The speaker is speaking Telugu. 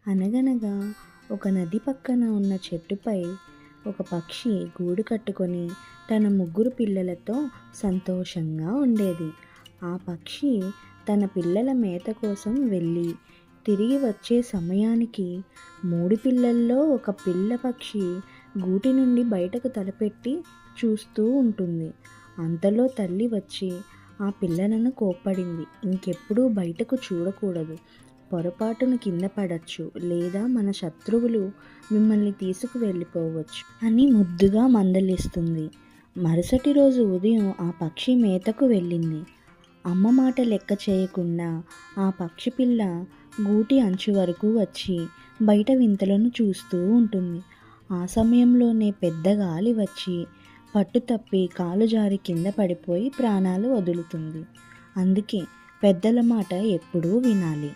అనగనగా ఒక నది పక్కన ఉన్న చెట్టుపై ఒక పక్షి గూడు కట్టుకొని తన ముగ్గురు పిల్లలతో సంతోషంగా ఉండేది. ఆ పక్షి తన పిల్లల మేత కోసం వెళ్ళి తిరిగి వచ్చే సమయానికి 3 పిల్లల్లో ఒక పిల్ల పక్షి గూటి నుండి బయటకు తలపెట్టి చూస్తూ ఉంటుంది. అంతలో తల్లి వచ్చి ఆ పిల్లలను కోప్పడింది. ఇంకెప్పుడూ బయటకు చూడకూడదు. పొరపాటున కింద పడచ్చు, లేదా మన శత్రువులు మిమ్మల్ని తీసుకు వెళ్ళిపోవచ్చు అని ముద్దుగా మందలిస్తుంది. మరుసటి రోజు ఉదయం ఆ పక్షి మేతకు వెళ్ళింది. అమ్మ మాట లెక్క చేయకుండా ఆ పక్షి పిల్ల గూటి అంచు వరకు వచ్చి బయట వింతలను చూస్తూ ఉంటుంది. ఆ సమయంలోనే పెద్ద గాలి వచ్చి పట్టు తప్పి కాలు జారి కింద పడిపోయి ప్రాణాలు వదులుతుంది. అందుకే పెద్దల మాట ఎప్పుడూ వినాలి.